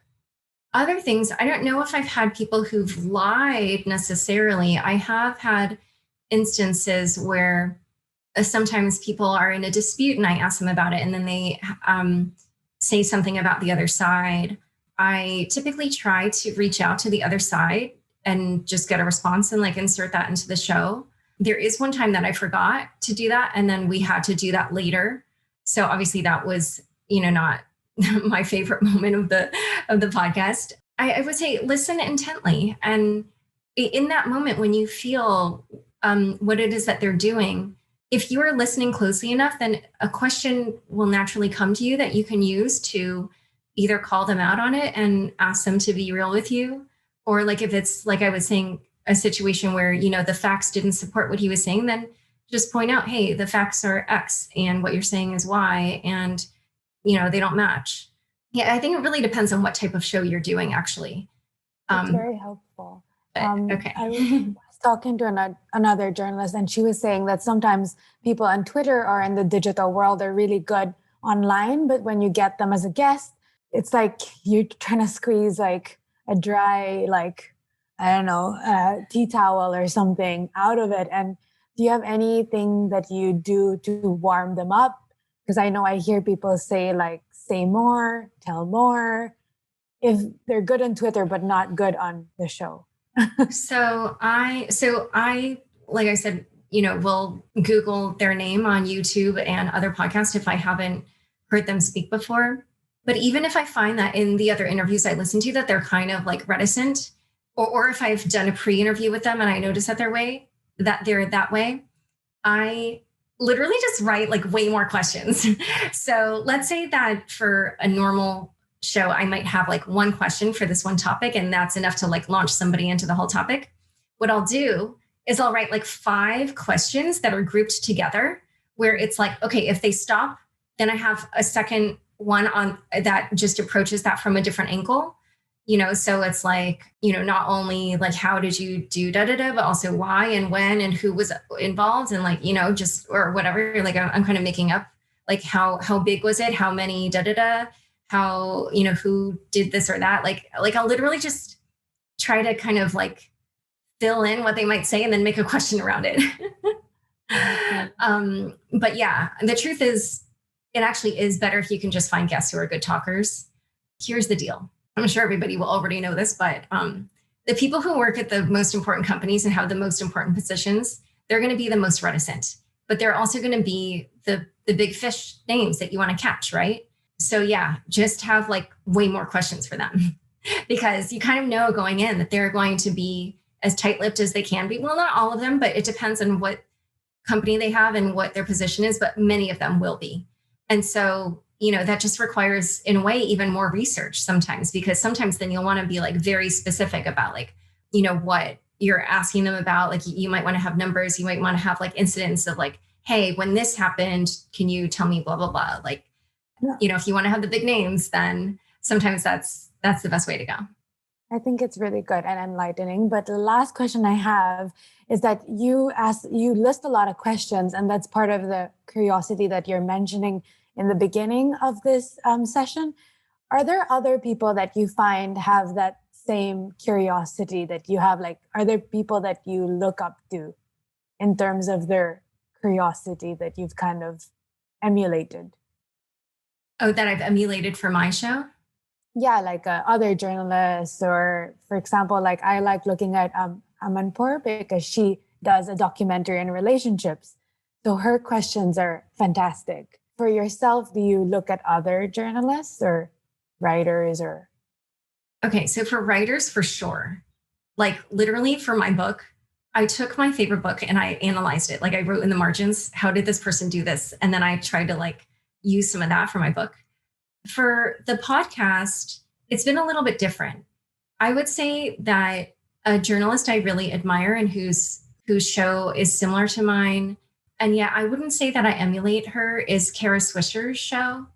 other things, I don't know if I've had people who've lied necessarily. I have had instances where sometimes people are in a dispute and I ask them about it and then they say something about the other side. I typically try to reach out to the other side and just get a response and like insert that into the show. There is one time that I forgot to do that, and then we had to do that later. So obviously that was, not my favorite moment of the podcast. I would say listen intently, and in that moment when you feel what it is that they're doing, if you are listening closely enough, then a question will naturally come to you that you can use to either call them out on it and ask them to be real with you, or like if it's like I was saying, a situation where, the facts didn't support what he was saying, then just point out, hey, the facts are X and what you're saying is Y, and, they don't match. Yeah, I think it really depends on what type of show you're doing, actually. It's very helpful. Okay. I was talking to another journalist, and she was saying that sometimes people on Twitter or in the digital world are really good online, but when you get them as a guest, it's like you're trying to squeeze like a dry, like, I don't know, tea towel or something out of it. And do you have anything that you do to warm them up? Because I know I hear people say like, say more, tell more, if they're good on Twitter, but not good on the show. So I, like I said, will Google their name on YouTube and other podcasts if I haven't heard them speak before. But even if I find that in the other interviews I listen to that they're kind of like reticent, or if I've done a pre-interview with them and I notice that they're that way, I literally just write like way more questions. So let's say that for a normal show, I might have like one question for this one topic, and that's enough to like launch somebody into the whole topic. What I'll do is I'll write like 5 questions that are grouped together where it's like, okay, if they stop, then I have a second one on that just approaches that from a different angle. So it's like, not only like, how did you do but also why and when and who was involved and like, just, or whatever, like I'm kind of making up, like how big was it? How many how, who did this or that? Like I'll literally just try to kind of like fill in what they might say and then make a question around it. But yeah, the truth is it actually is better if you can just find guests who are good talkers. Here's the deal. I'm sure everybody will already know this, but the people who work at the most important companies and have the most important positions, they're going to be the most reticent, but they're also going to be the big fish names that you want to catch, right? So yeah, just have like way more questions for them because you kind of know going in that they're going to be as tight-lipped as they can be. Well, not all of them, but it depends on what company they have and what their position is, but many of them will be. And so that just requires, in a way, even more research sometimes, because sometimes then you'll want to be like very specific about like, what you're asking them about. Like you might want to have numbers, you might want to have like incidents of like, hey, when this happened, can you tell me blah, blah, blah. Like, if you want to have the big names, then sometimes that's the best way to go. I think it's really good and enlightening. But the last question I have is that you list a lot of questions, and that's part of the curiosity that you're mentioning in the beginning of this session. Are there other people that you find have that same curiosity that you have? Like, are there people that you look up to in terms of their curiosity that you've kind of emulated? Oh, that I've emulated for my show? Yeah, like other journalists, or for example, like I like looking at Amanpour because she does a documentary on relationships. So her questions are fantastic. For yourself, do you look at other journalists or writers or? Okay, so for writers, for sure. Like literally for my book, I took my favorite book and I analyzed it. Like I wrote in the margins, how did this person do this? And then I tried to like use some of that for my book. For the podcast, it's been a little bit different. I would say that a journalist I really admire and whose show is similar to mine, and yet I wouldn't say that I emulate her, is Kara Swisher's show.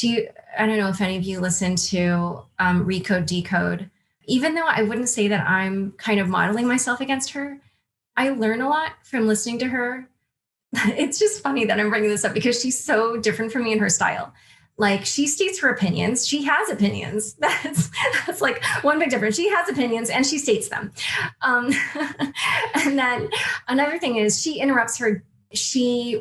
I don't know if any of you listen to Recode Decode. even though I wouldn't say that I'm kind of modeling myself against her, I learn a lot from listening to her. It's just funny that I'm bringing this up because she's so different from me in her style. Like, she states her opinions. She has opinions. That's like one big difference. She has opinions and she states them. And then another thing is she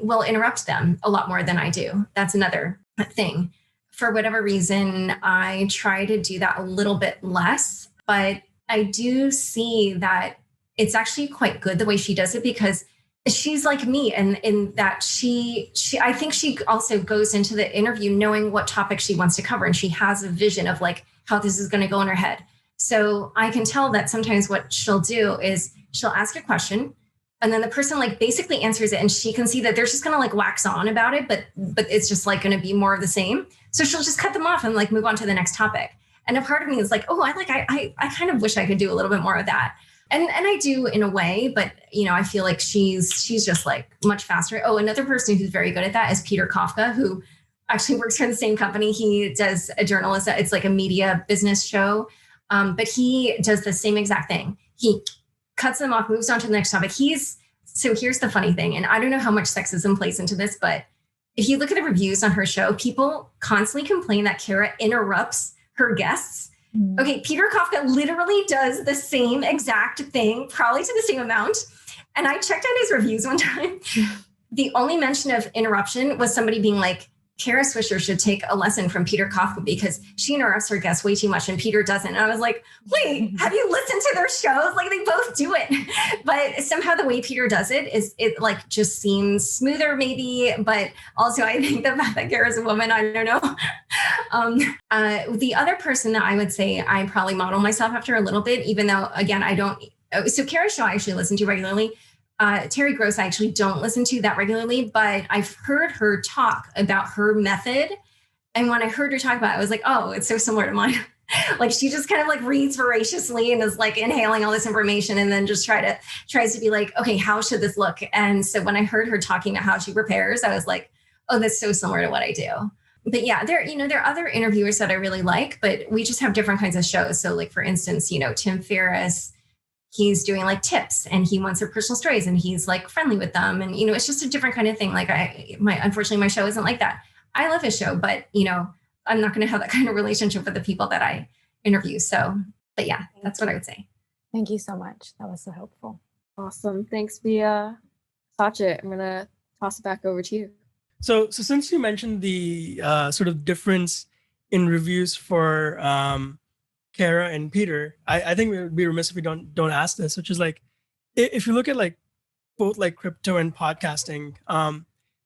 will interrupt them a lot more than I do. That's another thing. For whatever reason, I try to do that a little bit less, but I do see that it's actually quite good the way she does it, because she's like me, and in that she I think she also goes into the interview knowing what topic she wants to cover, and she has a vision of like how this is going to go in her head. So I can tell that sometimes what she'll do is she'll ask a question, and then the person like basically answers it, and she can see that they're just going to like wax on about it, but it's just like going to be more of the same. So she'll just cut them off and like move on to the next topic. And a part of me is like, oh, I kind of wish I could do a little bit more of that. And I do in a way, but I feel like she's just like much faster. Oh, another person who's very good at that is Peter Kafka, who actually works for the same company. He does a journalist. It's like a media business show, but he does the same exact thing. He cuts them off, moves on to the next topic. So here's the funny thing, and I don't know how much sexism plays into this, but if you look at the reviews on her show, people constantly complain that Kara interrupts her guests. Okay, Peter Kafka literally does the same exact thing, probably to the same amount. And I checked out his reviews one time. The only mention of interruption was somebody being like, Kara Swisher should take a lesson from Peter Kafka because she interrupts her guests way too much and Peter doesn't. And I was like, wait, have you listened to their shows? Like, they both do it. But somehow the way Peter does it like just seems smoother maybe. But also I think the fact that Kara's a woman, I don't know. The other person that I would say I probably model myself after a little bit, even though again, I don't. So Kara's show I actually listen to regularly. Terry Gross, I actually don't listen to that regularly, but I've heard her talk about her method. And when I heard her talk about it, I was like, oh, it's so similar to mine. Like, she just kind of like reads voraciously and is like inhaling all this information and then just tries to be like, okay, how should this look? And so when I heard her talking about how she prepares, I was like, oh, that's so similar to what I do. But yeah, there are other interviewers that I really like, but we just have different kinds of shows. So like, for instance, Tim Ferriss, he's doing like tips and he wants their personal stories and he's like friendly with them. And, it's just a different kind of thing. Like unfortunately, my show isn't like that. I love his show, but, I'm not going to have that kind of relationship with the people that I interview. So, but yeah, that's what I would say. Thank you so much. That was so helpful. Awesome. Thanks, Bia. Sachin, I'm going to toss it back over to you. So since you mentioned the sort of difference in reviews for Kara and Peter, I think we would be remiss if we don't ask this, which is like, if you look at like both like crypto and podcasting,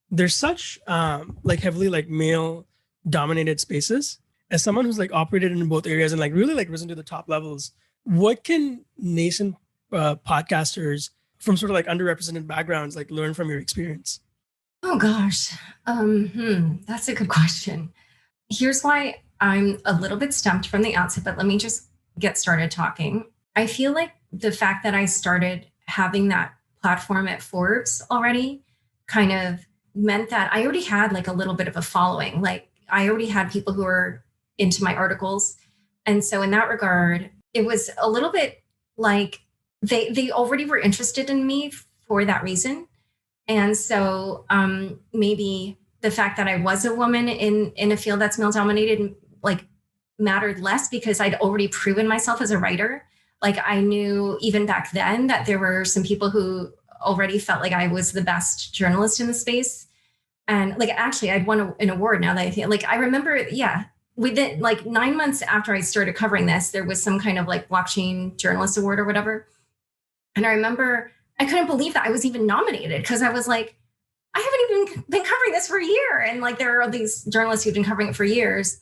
there's such like heavily like male dominated spaces. As someone who's like operated in both areas and like really like risen to the top levels, what can nascent podcasters from sort of like underrepresented backgrounds like learn from your experience? Oh gosh, that's a good question. Here's why I'm a little bit stumped from the outset, but let me just get started talking. I feel like the fact that I started having that platform at Forbes already kind of meant that I already had like a little bit of a following. Like, I already had people who were into my articles. And so in that regard, it was a little bit like they already were interested in me for that reason. And so maybe the fact that I was a woman in a field that's male dominated like mattered less because I'd already proven myself as a writer. Like, I knew even back then that there were some people who already felt like I was the best journalist in the space. And like, actually I'd won an award now that I think, like, I remember, within like 9 months after I started covering this, there was some kind of like blockchain journalist award or whatever. And I remember I couldn't believe that I was even nominated because I was like, I haven't even been covering this for a year. And like, there are these journalists who've been covering it for years.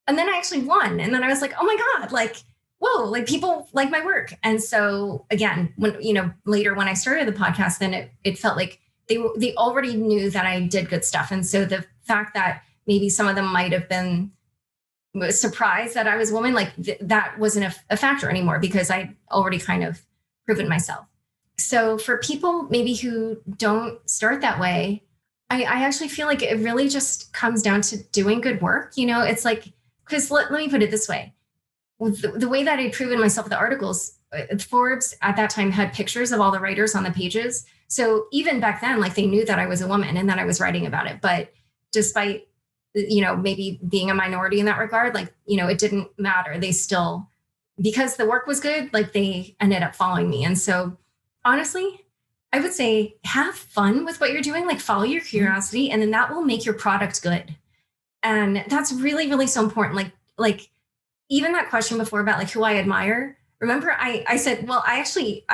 And then I actually won. And then I was like, oh my God, like, whoa, like people like my work. And so again, when, later when I started the podcast, then it felt like they already knew that I did good stuff. And so the fact that maybe some of them might have been surprised that I was a woman, like that wasn't a factor anymore because I'd already kind of proven myself. So for people maybe who don't start that way, I actually feel like it really just comes down to doing good work. It's like, because let me put it this way. the way that I'd proven myself with the articles, Forbes at that time had pictures of all the writers on the pages. So even back then, like, they knew that I was a woman and that I was writing about it. But despite, maybe being a minority in that regard, like, it didn't matter. They still, because the work was good, like, they ended up following me. And so honestly, I would say have fun with what you're doing, like follow your curiosity, and then that will make your product good. And that's really, really so important. Like even that question before about like who I admire. Remember, I said, well, I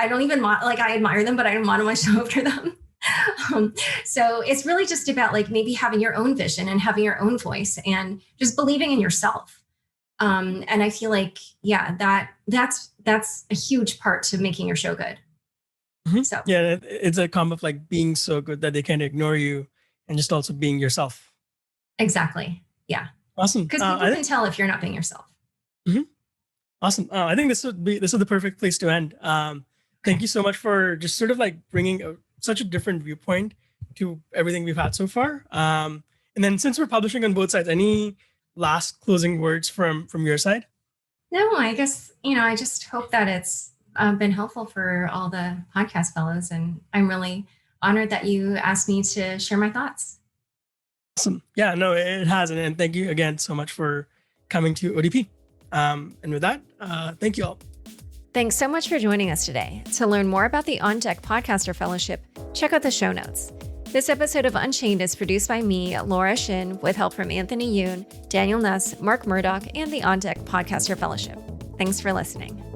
don't even I admire them, but I don't model my show after them. So it's really just about like maybe having your own vision and having your own voice and just believing in yourself. And I feel like, that's a huge part to making your show good. Mm-hmm. So yeah, it's a combo of like being so good that they can't ignore you, and just also being yourself. Exactly. Yeah. Awesome. Because people can tell if you're not being yourself. Mm-hmm. Awesome. I think this is the perfect place to end. Thank you so much for just sort of like bringing such a different viewpoint to everything we've had so far. And then since we're publishing on both sides, any last closing words from your side? No, I guess, I just hope that it's been helpful for all the podcast fellows. And I'm really honored that you asked me to share my thoughts. Awesome. Yeah, no, it has. And thank you again so much for coming to ODP. And with that, thank you all. Thanks so much for joining us today. To learn more about the On Deck Podcaster Fellowship, check out the show notes. This episode of Unchained is produced by me, Laura Shin, with help from Anthony Yoon, Daniel Nuss, Mark Murdoch, and the On Deck Podcaster Fellowship. Thanks for listening.